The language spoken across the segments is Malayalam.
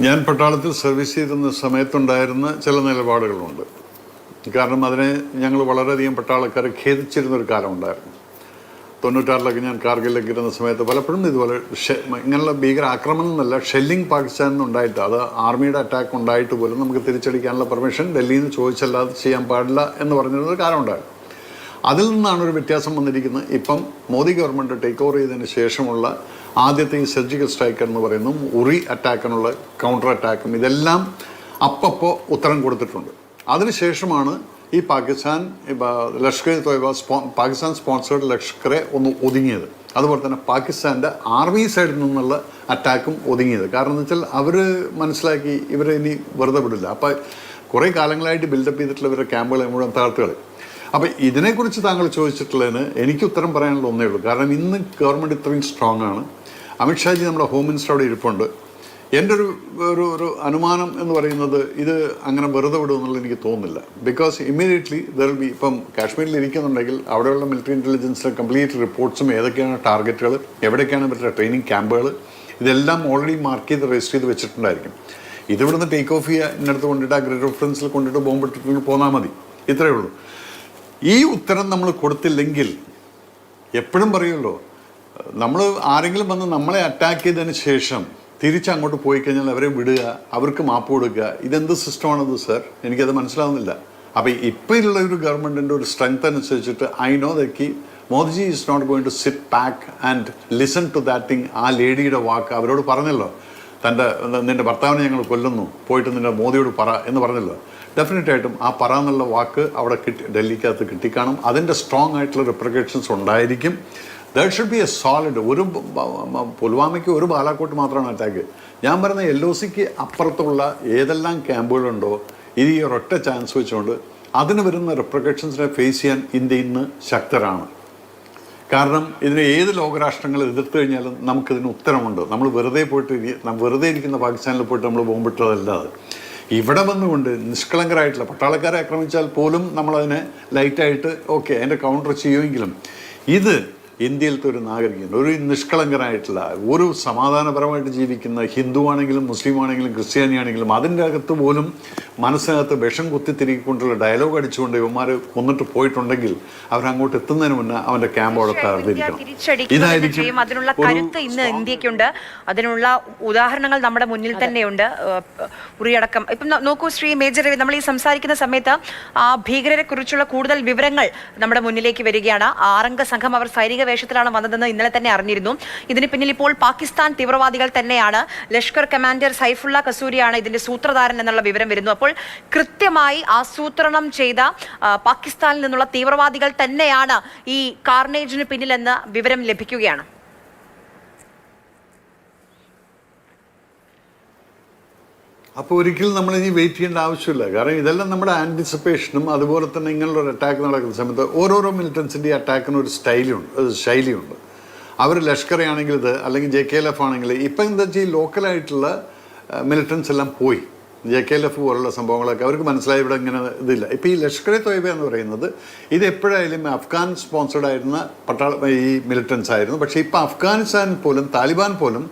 ഞാൻ പട്ടാളത്തിൽ സർവീസ് ചെയ്തിരുന്ന സമയത്തുണ്ടായിരുന്ന ചില നിലപാടുകളുണ്ട്. കാരണം അതിനെ ഞങ്ങൾ വളരെയധികം പട്ടാളക്കാരെ ഖേദിച്ചിരുന്നൊരു കാലമുണ്ടായിരുന്നു. 96-ലൊക്കെ ഞാൻ കാർഗിലൊക്കെ ഇരുന്ന സമയത്ത് പലപ്പോഴും ഇതുപോലെ ഇങ്ങനെയുള്ള ഭീകര ആക്രമണം എന്നല്ല, ഷെല്ലിങ് പാകിസ്ഥാനിൽ നിന്നുണ്ടായിട്ട്, അത് ആർമിയുടെ അറ്റാക്ക് ഉണ്ടായിട്ട് പോലും നമുക്ക് തിരിച്ചടിക്കാനുള്ള പെർമിഷൻ ഡൽഹിയിൽ നിന്ന് ചോദിച്ചല്ലാതെ ചെയ്യാൻ പാടില്ല എന്ന് പറഞ്ഞിരുന്നൊരു കാലമുണ്ടായിരുന്നു. അതിൽ നിന്നാണ് ഒരു വ്യത്യാസം വന്നിരിക്കുന്നത്. ഇപ്പം മോദി ഗവൺമെൻറ് ടേക്ക് ഓവർ ചെയ്തതിന് ശേഷമുള്ള ആദ്യത്തെ ഈ സർജിക്കൽ സ്ട്രൈക്ക് എന്ന് പറയുന്നതും ഉറി അറ്റാക്കിനുള്ള കൗണ്ടർ അറ്റാക്കും ഇതെല്ലാം അപ്പപ്പോൾ ഉത്തരം കൊടുത്തിട്ടുണ്ട്. അതിനുശേഷമാണ് ഈ പാകിസ്ഥാൻ ലഷ്കർ തോയ്ബ പാകിസ്ഥാൻ സ്പോൺസേഡ് ലഷ്കറെ ഒന്ന് ഒതുങ്ങിയത്. അതുപോലെ തന്നെ പാകിസ്ഥാൻ്റെ ആർമി സൈഡിൽ നിന്നുള്ള അറ്റാക്കും ഒതുങ്ങിയത്. കാരണം എന്ന് വെച്ചാൽ അവർ മനസ്സിലാക്കി ഇവരെ ഇനി വെറുതെ വിടില്ല. അപ്പോൾ കുറേ കാലങ്ങളായിട്ട് ബിൽഡപ്പ് ചെയ്തിട്ടുള്ള ഇവരുടെ ക്യാമ്പുകളെ മുഴുവൻ തകർത്തുകളി. അപ്പോൾ ഇതിനെക്കുറിച്ച് താങ്കൾ ചോദിച്ചിട്ടുള്ളതിന് എനിക്ക് ഉത്തരം പറയാനുള്ള ഒന്നേ ഉള്ളൂ. കാരണം ഇന്ന് ഗവൺമെൻറ് ഇത്രയും സ്ട്രോങ് ആണ്. അമിത്ഷാജി നമ്മുടെ ഹോം മിനിസ്റ്റർ അവിടെ ഇരിപ്പുണ്ട്. എൻ്റെ ഒരു അനുമാനം എന്ന് പറയുന്നത് ഇത് അങ്ങനെ വെറുതെ വിടുമെന്നുള്ളത് എനിക്ക് തോന്നുന്നില്ല. Because immediately there will be, ഇപ്പം കാശ്മീരിൽ ഇരിക്കുന്നുണ്ടെങ്കിൽ അവിടെയുള്ള മിലിറ്ററി ഇൻ്റലിജൻസിലെ കംപ്ലീറ്റ് റിപ്പോർട്ട്സും ഏതൊക്കെയാണ് ടാർഗറ്റുകൾ, എവിടേക്കാണ് ഇവരുടെ ട്രെയിനിങ് ക്യാമ്പുകൾ, ഇതെല്ലാം ഓൾറെഡി മാർക്ക് ചെയ്ത് രജിസ്റ്റർ ചെയ്ത് വെച്ചിട്ടുണ്ടായിരിക്കും. ഇതിവിടുന്ന് ടേക്ക് ഓഫ് ചെയ്യുക, ഇന്നടുത്ത് കൊണ്ടിട്ട് ആ ഗ്രിഡ് റെഫറൻസിൽ കൊണ്ടിട്ട് ബോംബിട്ടിട്ട് പോന്നാൽ മതി. ഇത്രയേ ഉള്ളൂ. ഈ ഉത്തരം നമ്മൾ കൊടുത്തില്ലെങ്കിൽ, എപ്പോഴും പറയുമല്ലോ, നമ്മൾ ആരെങ്കിലും വന്ന് നമ്മളെ അറ്റാക്ക് ചെയ്തതിന് ശേഷം തിരിച്ചങ്ങോട്ട് പോയി കഴിഞ്ഞാൽ അവരെ വിടുക, അവർക്ക് മാപ്പ് കൊടുക്കുക, ഇതെന്ത് സിസ്റ്റമാണത് സർ? എനിക്കത് മനസ്സിലാവുന്നില്ല. അപ്പോൾ ഇപ്പോൾ ഉള്ള ഒരു ഗവൺമെൻറ്റിൻ്റെ ഒരു സ്ട്രെങ്ത് അനുസരിച്ചിട്ട് I know that Modiji is not going to sit back and listen to that thing. ആ ലേഡിയുടെ വാക്ക് അവരോട് പറഞ്ഞല്ലോ, നിൻ്റെ ഭർത്താവിനെ ഞങ്ങൾ കൊല്ലുന്നു, പോയിട്ട് നിൻ്റെ മോദിയോട് പറ എന്ന് പറഞ്ഞല്ലോ. ഡെഫിനറ്റായിട്ടും ആ പറ എന്നുള്ള വാക്ക് അവിടെ ഡൽഹിക്കകത്ത് കിട്ടിക്കാണും. അതിൻ്റെ സ്ട്രോങ് ആയിട്ടുള്ള റിപ്രിക്കേഷൻസ് ഉണ്ടായിരിക്കും. There should be A solid. ഒരു പുൽവാമയ്ക്ക് ഒരു ബാലാക്കോട്ട് മാത്രമാണ് അറ്റാക്ക്. ഞാൻ പറയുന്ന LOCക്ക് അപ്പുറത്തുള്ള ഏതെല്ലാം ക്യാമ്പുകളുണ്ടോ, ഇത് ഈ ഒരൊറ്റ ചാൻസ് വെച്ചുകൊണ്ട് അതിന് വരുന്ന റിപ്രിക്കേഷൻസിനെ ഫേസ് ചെയ്യാൻ ഇന്ത്യ ഇന്ന് ശക്തരാണ്. കാരണം ഇതിന് ഏത് ലോകരാഷ്ട്രങ്ങൾ എതിർത്ത് കഴിഞ്ഞാലും നമുക്കിതിന് ഉത്തരമുണ്ട്. നമ്മൾ വെറുതെ ഇരിക്കുന്ന പാകിസ്ഥാനിൽ പോയിട്ട് നമ്മൾ ബോംബിട്ടതല്ലാതെ ഇവിടെ വന്നുകൊണ്ട് നിഷ്കളങ്കരായിട്ടുള്ള പട്ടാളക്കാരെ ആക്രമിച്ചാൽ പോലും നമ്മളതിനെ ലൈറ്റായിട്ട് ഓക്കെ അതിൻ്റെ കൗണ്ടർ ചെയ്യുമെങ്കിലും ഇത് ഇന്ത്യയിലത്തെ ഒരു നാഗരികൻ, ഒരു നിഷ്കളങ്കരായിട്ടുള്ള, ഒരു സമാധാനപരമായിട്ട് ജീവിക്കുന്ന ഹിന്ദു ആണെങ്കിലും മുസ്ലിം ആണെങ്കിലും ക്രിസ്ത്യാനി ആണെങ്കിലും അതിൻ്റെ അകത്ത് പോലും മനസ്സിനകത്ത് വിഷം കുത്തിത്തിരിക്കൊണ്ടുള്ള ഡയലോഗ് അടിച്ചുകൊണ്ട് ഇവന്മാർ കൊന്നിട്ട് പോയിട്ടുണ്ടെങ്കിൽ അവരങ്ങോട്ട് എത്തുന്നതിന് മുന്നേ അവൻ്റെ ക്യാമ്പ് അവിടെ തകർന്നിരിക്കണം. അതിനുള്ള കരുത്ത് ഇന്ന് ഇന്ത്യക്കുണ്ട്. അതിനുള്ള ഉദാഹരണങ്ങൾ നമ്മുടെ മുന്നിൽ തന്നെയുണ്ട്. ഉറിയടക്കം ഇപ്പം നോക്കൂ ശ്രീ മേജർ രവി, നമ്മൾ ഈ സംസാരിക്കുന്ന സമയത്ത് ആ ഭീകരരെ കുറിച്ചുള്ള കൂടുതൽ വിവരങ്ങൾ നമ്മുടെ മുന്നിലേക്ക് വരികയാണ്. 6 അംഗ സംഘം അവർ സൈനിക വേഷത്തിലാണ് വന്നതെന്ന് ഇന്നലെ തന്നെ അറിഞ്ഞിരുന്നു. ഇതിന് പിന്നിൽ ഇപ്പോൾ പാകിസ്ഥാൻ തീവ്രവാദികൾ തന്നെയാണ്. ലഷ്കർ കമാൻഡർ സൈഫുള്ള കസൂരിയാണ് ഇതിന്റെ സൂത്രധാരൻ എന്നുള്ള വിവരം വരുന്നു. അപ്പോൾ കൃത്യമായി ആസൂത്രണം ചെയ്ത പാകിസ്ഥാനിൽ നിന്നുള്ള തീവ്രവാദികൾ തന്നെയാണ് ഈ കാർണേജിന് പിന്നിലെന്ന് വിവരം ലഭിക്കുകയാണ്. അപ്പോൾ ഒരിക്കലും നമ്മളിനി വെയിറ്റ് ചെയ്യേണ്ട ആവശ്യമില്ല. കാരണം ഇതെല്ലാം നമ്മുടെ ആൻറ്റിസിപ്പേഷനും അതുപോലെ തന്നെ ഇങ്ങനെയുള്ളൊരു അറ്റാക്ക് നടക്കുന്ന സമയത്ത് ഓരോരോ മിലിറ്റൻസിൻ്റെ ഈ അറ്റാക്കിന് ഒരു ശൈലിയുണ്ട്. അവർ ലഷ്കർ ആണെങ്കിൽ ഇത്, അല്ലെങ്കിൽ JKLF ആണെങ്കിൽ, ഇപ്പം എന്താ വെച്ചാൽ ഈ ലോക്കലായിട്ടുള്ള മിലിറ്റൻസ് എല്ലാം പോയി. JKLF പോലുള്ള സംഭവങ്ങളൊക്കെ അവർക്ക് മനസ്സിലായി ഇവിടെ ഇങ്ങനെ ഇതില്ല. ഇപ്പോൾ ഈ ലഷ്കർ തോയ്ബ എന്ന് പറയുന്നത് ഇത് എപ്പോഴായാലും അഫ്ഗാൻ സ്പോൺസേഡ് ആയിരുന്ന ഈ മിലിറ്റൻസ് ആയിരുന്നു. പക്ഷേ ഇപ്പോൾ അഫ്ഗാനിസ്ഥാൻ പോലും താലിബാൻ പോലും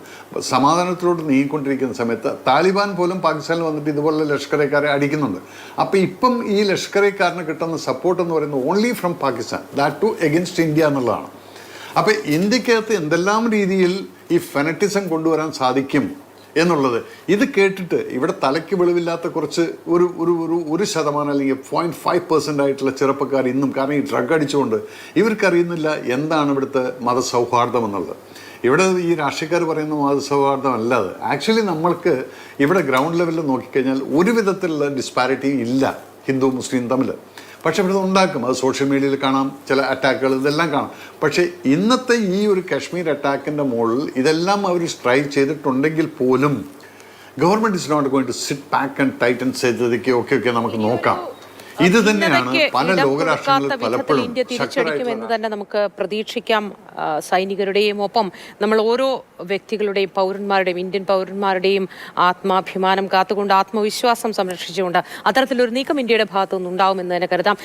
സമാധാനത്തിലോട്ട് നീങ്ങിക്കൊണ്ടിരിക്കുന്ന സമയത്ത് താലിബാൻ പോലും പാകിസ്ഥാനിൽ വന്നിട്ട് ഇതുപോലുള്ള ലഷ്കറേക്കാരെ അടിക്കുന്നുണ്ട്. അപ്പോൾ ഇപ്പം ഈ ലഷ്കറേക്കാരന് കിട്ടുന്ന സപ്പോർട്ട് എന്ന് പറയുന്നത് only from Pakistan, that too against India എന്നുള്ളതാണ്. അപ്പോൾ ഇന്ത്യക്കകത്ത് എന്തെല്ലാം രീതിയിൽ ഈ ഫെനറ്റിസം കൊണ്ടുവരാൻ സാധിക്കും എന്നുള്ളത് ഇത് കേട്ടിട്ട് ഇവിടെ തലയ്ക്ക് വെളിവില്ലാത്ത കുറച്ച് ഒരു ശതമാനം അല്ലെങ്കിൽ 0.5% ആയിട്ടുള്ള ചെറുപ്പക്കാർ ഇന്നും, കാരണം ഈ ഡ്രഗ് അടിച്ചുകൊണ്ട് ഇവർക്കറിയുന്നില്ല എന്താണ് ഇവിടുത്തെ മതസൗഹാർദ്ദം എന്നുള്ളത്. ഇവിടെ ഈ രാഷ്ട്രീയക്കാർ പറയുന്ന മതസൗഹാർദ്ദം അല്ലാതെ ആക്ച്വലി നമ്മൾക്ക് ഇവിടെ ഗ്രൗണ്ട് ലെവലിൽ നോക്കിക്കഴിഞ്ഞാൽ ഒരു വിധത്തിലുള്ള ഡിസ്പാരിറ്റി ഇല്ല ഹിന്ദു മുസ്ലിം തമ്മിൽ. പക്ഷെ ഇവിടെ ഉണ്ടാക്കും, അത് സോഷ്യൽ മീഡിയയിൽ കാണാം, ചില അറ്റാക്കുകൾ ഇതെല്ലാം കാണാം. പക്ഷേ ഇന്നത്തെ ഈ ഒരു കാശ്മീർ അറ്റാക്കിൻ്റെ മുകളിൽ ഇതെല്ലാം അവർ സ്ട്രൈക്ക് ചെയ്തിട്ടുണ്ടെങ്കിൽ പോലും government is not going to sit back and tighten ചെയ്തതൊക്കെ ഓക്കെ നമുക്ക് നോക്കാം. ഇത് തന്നെയാണ് പല ലോകരാഷ്ട്രങ്ങളിൽ പലപ്പോഴും ഇന്ത്യ തിരിച്ചടിക്കുമെന്ന് തന്നെ നമുക്ക് പ്രതീക്ഷിക്കാം. സൈനികരുടെയും ഒപ്പം നമ്മൾ ഓരോ വ്യക്തികളുടെയും പൗരന്മാരുടെയും ഇന്ത്യൻ പൗരന്മാരുടെയും ആത്മാഭിമാനം കാത്തുകൊണ്ട് ആത്മവിശ്വാസം സംരക്ഷിച്ചുകൊണ്ട് അത്തരത്തിലൊരു നീക്കം ഇന്ത്യയുടെ ഭാഗത്തുനിന്നുണ്ടാവുമെന്ന് തന്നെ കരുതാം.